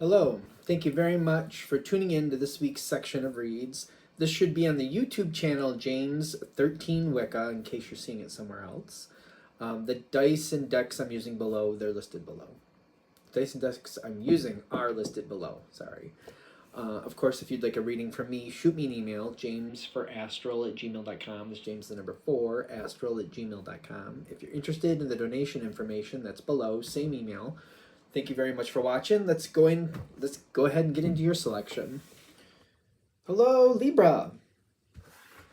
Hello, thank you very much for tuning in to this week's section of reads. This should be on the YouTube channel James 13 Wicca in case you're seeing it somewhere else. The dice and decks I'm using below, they're listed below. Dice and decks I'm using are listed below, sorry. Of course, if you'd like a reading from me, shoot me an email, jamesforastral@gmail.com. That's James the number 4, astral@gmail.com. If you're interested in the donation information, that's below, same email. Thank you very much for watching. Let's go ahead and get into your selection. Hello, Libra.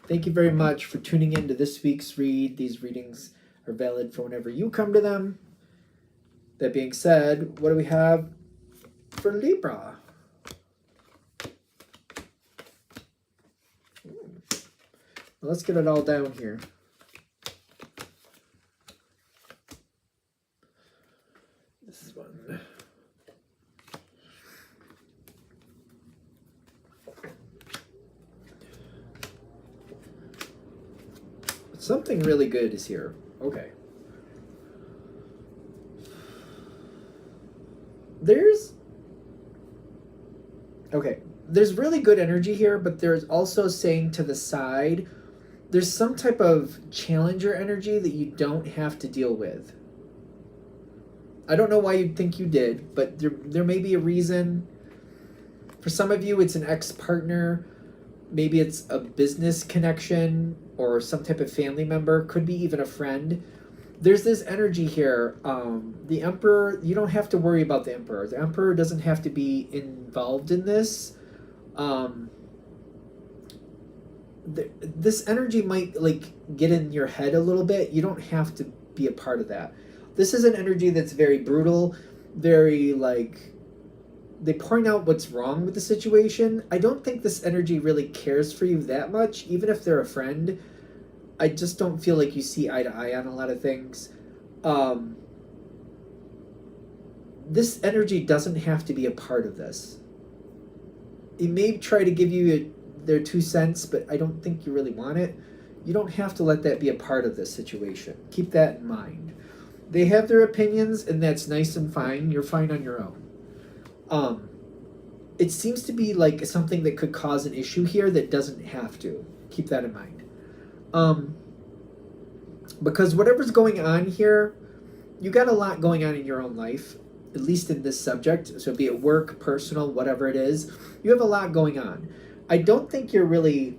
Thank you very much for tuning in to this week's read. These readings are valid for whenever you come to them. That being said, what do we have for Libra? Well, let's get it all down here. This is one. Something really good is here. Okay. There's really good energy here, but there's also saying to the side, there's some type of challenger energy that you don't have to deal with. I don't know why you'd think you did, but there may be a reason. For some of you, it's an ex-partner. Maybe it's a business connection or some type of family member. Could be even a friend. There's this energy here. The Emperor, you don't have to worry about the Emperor. The Emperor doesn't have to be involved in this. This energy might get in your head a little bit. You don't have to be a part of that. This is an energy that's very brutal, very they point out what's wrong with the situation. I don't think this energy really cares for you that much, even if they're a friend. I just don't feel like you see eye to eye on a lot of things. This energy doesn't have to be a part of this. It may try to give you their 2 cents, but I don't think you really want it. You don't have to let that be a part of this situation. Keep that in mind. They have their opinions, and that's nice and fine. You're fine on your own. It seems to be like something that could cause an issue here that doesn't have to. Keep that in mind. Because whatever's going on here, you got a lot going on in your own life, at least in this subject. So be it work, personal, whatever it is, you have a lot going on. I don't think you're really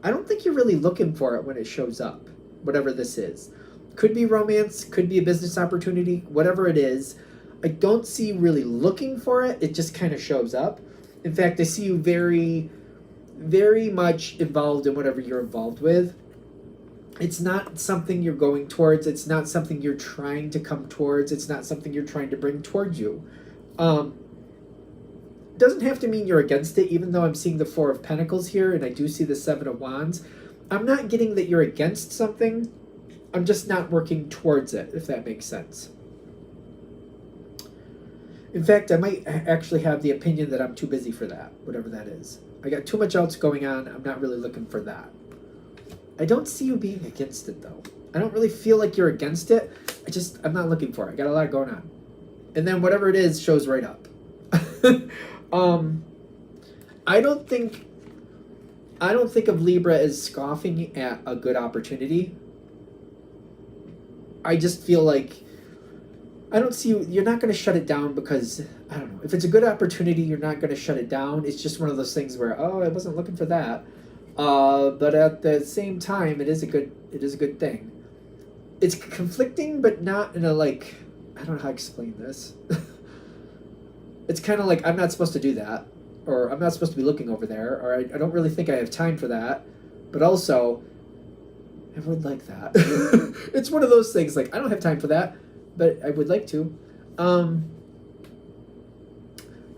looking for it when it shows up, whatever this is. Could be romance, could be a business opportunity, whatever it is. I don't see you really looking for it. It just kind of shows up. In fact, I see you very, very much involved in whatever you're involved with. It's not something you're going towards. It's not something you're trying to come towards. It's not something you're trying to bring towards you. Doesn't have to mean you're against it, even though I'm seeing the 4 of Pentacles here, and I do see the 7 of Wands. I'm not getting that you're against something. I'm just not working towards it, if that makes sense. In fact, I might actually have the opinion that I'm too busy for that, whatever that is. I got too much else going on. I'm not really looking for that. I don't see you being against it, though. I don't really feel like you're against it. I'm not looking for it. I got a lot going on. And then whatever it is shows right up. I don't think of Libra as scoffing at a good opportunity. I just feel like I don't see you're not going to shut it down because, I don't know, if it's a good opportunity, you're not going to shut it down. It's just one of those things where, oh, I wasn't looking for that. But at the same time, it is a good thing. It's conflicting, but not in a I don't know how to explain this. It's kind of like, I'm not supposed to do that, or I'm not supposed to be looking over there, or I don't really think I have time for that, but also, I would like that. It's one of those things, I don't have time for that, but I would like to.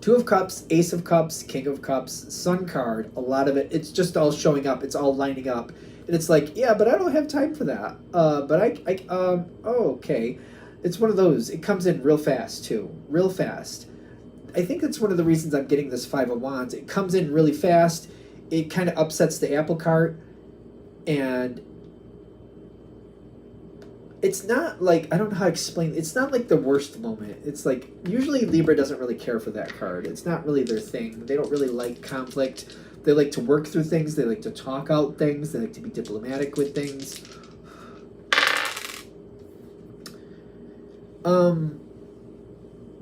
2 of Cups, Ace of Cups, King of Cups, Sun card, a lot of it, it's just all showing up, it's all lining up, and it's yeah, but I don't have time for that, oh, okay. It's one of those, it comes in real fast, too, real fast. I think that's one of the reasons I'm getting this 5 of Wands. It comes in really fast, it kind of upsets the apple cart, and it's not like, I don't know how to explain, it's not like the worst moment. It's like, usually Libra doesn't really care for that card. It's not really their thing. They don't really like conflict. They like to work through things. They like to talk out things. They like to be diplomatic with things.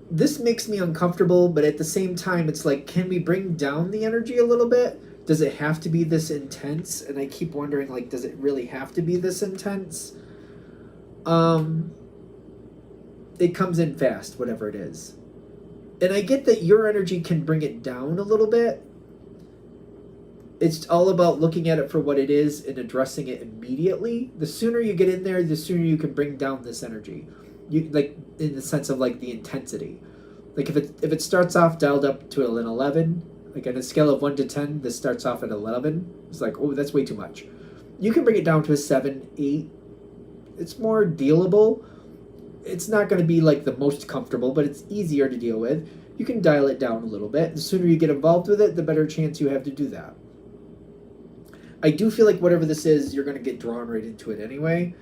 This makes me uncomfortable, but at the same time, it's like, can we bring down the energy a little bit? Does it have to be this intense? And I keep wondering, like, does it really have to be this intense? It comes in fast, whatever it is. And I get that your energy can bring it down a little bit. It's all about looking at it for what it is and addressing it immediately. The sooner you get in there, the sooner you can bring down this energy. You, like, in the sense of like the intensity. Like if it starts off dialed up to an 11, like on a scale of 1 to 10, this starts off at 11. It's like, oh, that's way too much. You can bring it down to a 7, 8. It's more dealable. It's not going to be like the most comfortable, but it's easier to deal with. You can dial it down a little bit. The sooner you get involved with it, the better chance you have to do that. I do feel like whatever this is, you're going to get drawn right into it anyway.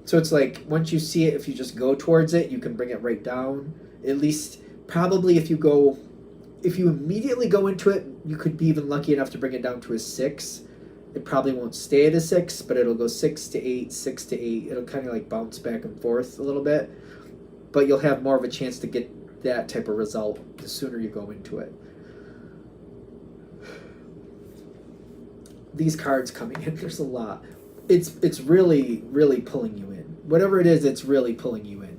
So it's like, once you see it, if you just go towards it, you can bring it right down. At least, probably if you immediately go into it, you could be even lucky enough to bring it down to a 6. It probably won't stay at a 6, but it'll go 6 to 8, 6 to 8. It'll kind of like bounce back and forth a little bit. But you'll have more of a chance to get that type of result the sooner you go into it. These cards coming in, there's a lot. It's really, really pulling you in. Whatever it is, it's really pulling you in.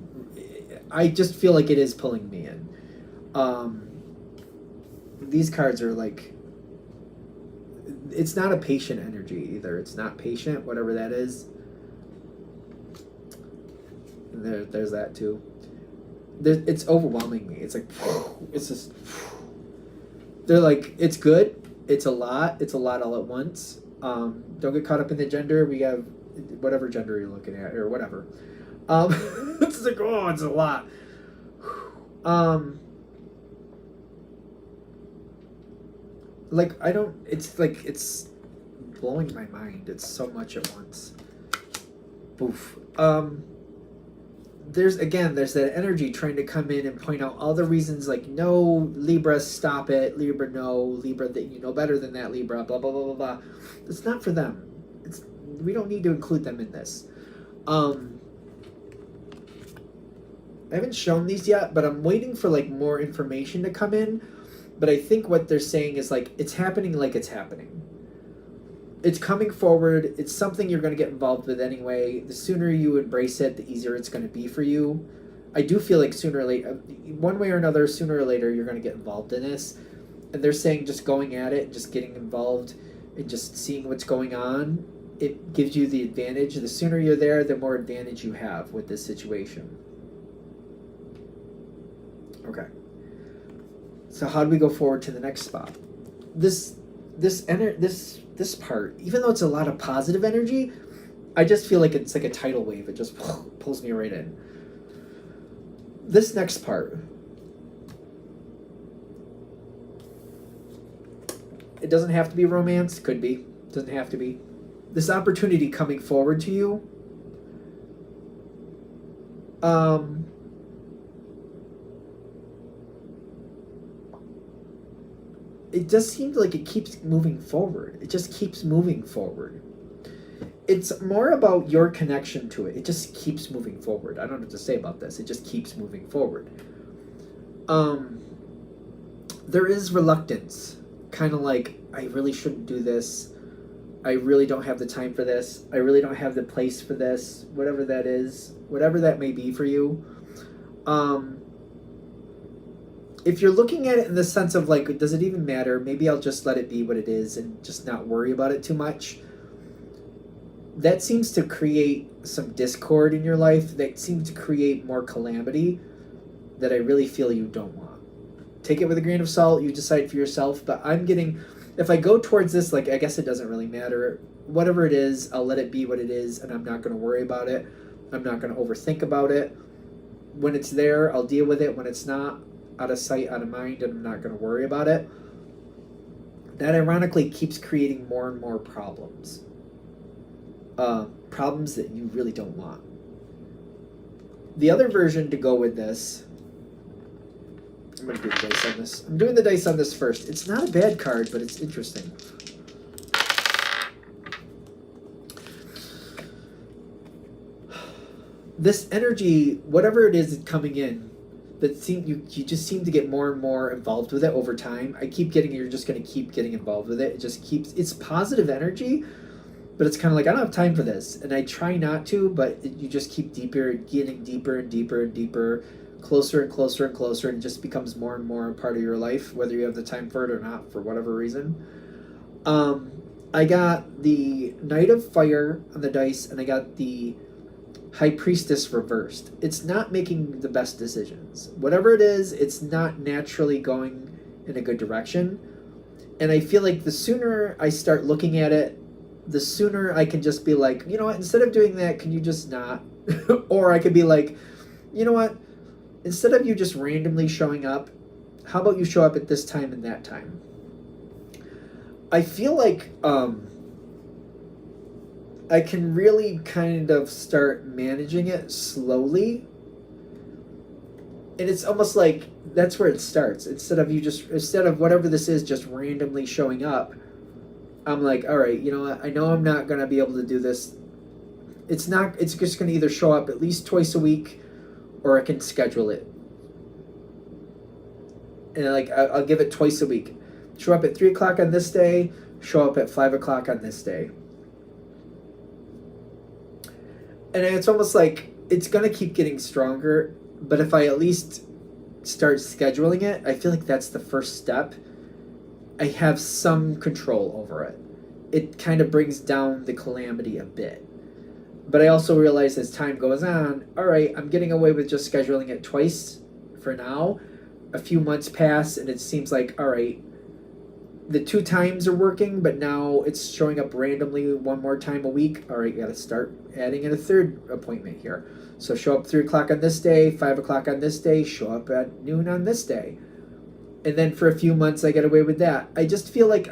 I just feel like it is pulling me in. These cards are like, it's not a patient energy either. It's not patient, whatever that is. And there's that too. It's overwhelming me. It's like, it's just, they're like, it's good. It's a lot all at once. Don't get caught up in the gender. We have whatever gender you're looking at or whatever. It's like, oh, it's a lot. Like, I don't, it's like, it's blowing my mind. It's so much at once. Oof. There's that energy trying to come in and point out all the reasons, like, no, Libra, stop it. Libra, no. Libra, that you know better than that, Libra, blah, blah, blah, blah, blah. It's not for them. We don't need to include them in this. I haven't shown these yet, but I'm waiting for, like, more information to come in. But I think what they're saying is, like, it's happening like it's happening. It's coming forward. It's something you're going to get involved with anyway. The sooner you embrace it, the easier it's going to be for you. I do feel like sooner or later, one way or another, sooner or later, you're going to get involved in this. And they're saying just going at it and just getting involved and just seeing what's going on, it gives you the advantage. The sooner you're there, the more advantage you have with this situation. Okay. So how do we go forward to the next spot? This part, even though it's a lot of positive energy, I just feel like it's like a tidal wave. It just pulls me right in. This next part, it doesn't have to be romance. Could be. Doesn't have to be. This opportunity coming forward to you. It just seems like it keeps moving forward. It just keeps moving forward. It's more about your connection to it. It just keeps moving forward. I don't know what to say about this. It just keeps moving forward. There is reluctance. Kind of like, I really shouldn't do this. I really don't have the time for this. I really don't have the place for this. Whatever that is. Whatever that may be for you. If you're looking at it in the sense of, like, does it even matter? Maybe I'll just let it be what it is and just not worry about it too much. That seems to create some discord in your life. That seems to create more calamity that I really feel you don't want. Take it with a grain of salt. You decide for yourself. But I'm getting, if I go towards this, like, I guess it doesn't really matter. Whatever it is, I'll let it be what it is, and I'm not going to worry about it. I'm not going to overthink about it. When it's there, I'll deal with it. When it's not, out of sight, out of mind, and I'm not going to worry about it. That ironically keeps creating more and more problems. Problems that you really don't want. The other version to go with this, I'm going to do the dice on this. I'm doing the dice on this first. It's not a bad card, but it's interesting. This energy, whatever it is coming in, that you just seem to get more and more involved with it over time. I keep getting, you're just going to keep getting involved with it. It just keeps, it's positive energy, but it's kind of like, I don't have time for this. And I try not to, but you just keep getting deeper and deeper and deeper, closer and closer and closer, and it just becomes more and more a part of your life, whether you have the time for it or not, for whatever reason. I got the Knight of Fire on the dice, and I got the High Priestess reversed. It's not making the best decisions. Whatever it is, it's not naturally going in a good direction. And I feel like the sooner I start looking at it, the sooner I can just be like, you know what, instead of doing that, can you just not? Or I could be like, you know what, instead of you just randomly showing up, how about you show up at this time and that time? I feel like I can really kind of start managing it slowly. And it's almost like that's where it starts. Instead of whatever this is just randomly showing up, I'm like, all right, you know what? I know I'm not going to be able to do this. It's just going to either show up at least twice a week, or I can schedule it. And like, I'll give it twice a week. Show up at 3 o'clock on this day, show up at 5 o'clock on this day. And it's almost like it's going to keep getting stronger, but if I at least start scheduling it, I feel like that's the first step. I have some control over it. It kind of brings down the calamity a bit. But I also realize as time goes on, all right, I'm getting away with just scheduling it twice for now. A few months pass, and it seems like, all right, the 2 times are working, but now it's showing up randomly one more time a week. All right, you got to start adding in a third appointment here. So show up 3 o'clock on this day, 5 o'clock on this day, show up at noon on this day. And then for a few months, I get away with that. I just feel like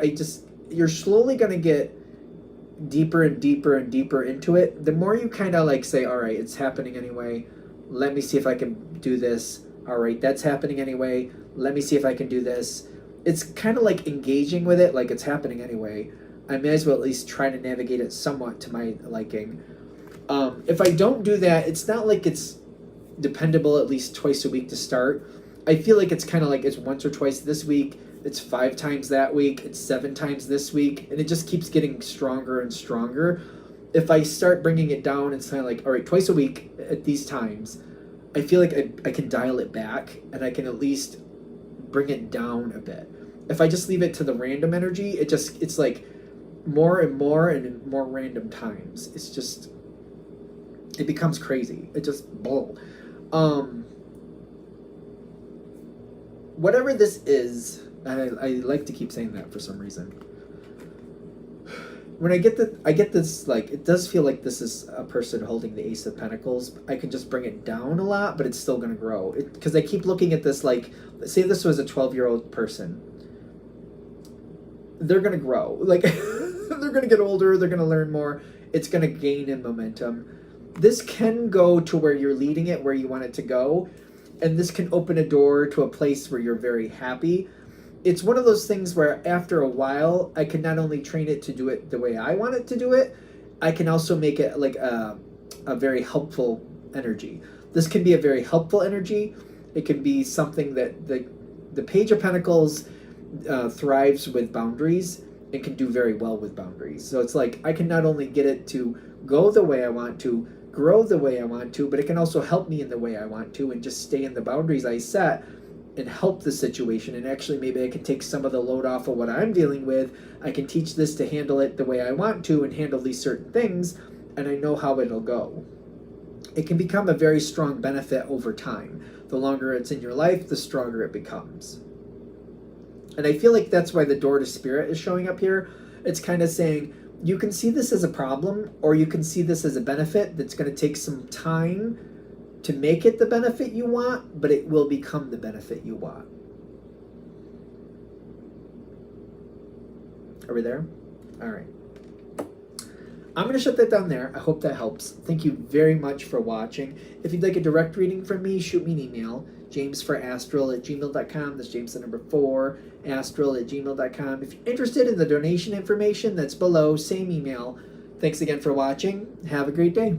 you're slowly going to get deeper and deeper and deeper into it. The more you kind of like say, all right, it's happening anyway. Let me see if I can do this. All right, that's happening anyway. Let me see if I can do this. It's kind of like engaging with it, like it's happening anyway. I may as well at least try to navigate it somewhat to my liking. If I don't do that, it's not like it's dependable at least twice a week to start. I feel like it's kind of like it's once or twice this week, it's 5 times that week, it's 7 times this week, and it just keeps getting stronger and stronger. If I start bringing it down, it's kind of like, all right, twice a week at these times, I feel like I can dial it back, and I can at least bring it down a bit. If I just leave it to the random energy, it's like more and more and in more random times. It becomes crazy. It just bull. Whatever this is, and I like to keep saying that for some reason. When I get this, like, it does feel like this is a person holding the Ace of Pentacles. I can just bring it down a lot, but it's still going to grow. Because I keep looking at this like, say this was a 12-year-old person. They're going to grow. Like, they're going to get older. They're going to learn more. It's going to gain in momentum. This can go to where you're leading it, where you want it to go. And this can open a door to a place where you're very happy. It's one of those things where after a while, I can not only train it to do it the way I want it to do it, I can also make it like a very helpful energy. This can be a very helpful energy. It can be something that the Page of Pentacles thrives with boundaries and can do very well with boundaries. So it's like I can not only get it to go the way I want to, grow the way I want to, but it can also help me in the way I want to and just stay in the boundaries I set and help the situation. And actually maybe I can take some of the load off of what I'm dealing with. I can teach this to handle it the way I want to and handle these certain things, and I know how it'll go. It can become a very strong benefit over time. The longer it's in your life, the stronger it becomes. And I feel like that's why the door to spirit is showing up here. It's kind of saying, you can see this as a problem, or you can see this as a benefit that's going to take some time to make it the benefit you want, but it will become the benefit you want. Are we there? All right. I'm going to shut that down there. I hope that helps. Thank you very much for watching. If you'd like a direct reading from me, shoot me an email. jamesforastral@gmail.com. That's James the number 4, astral@gmail.com. If you're interested in the donation information, that's below. Same email. Thanks again for watching. Have a great day.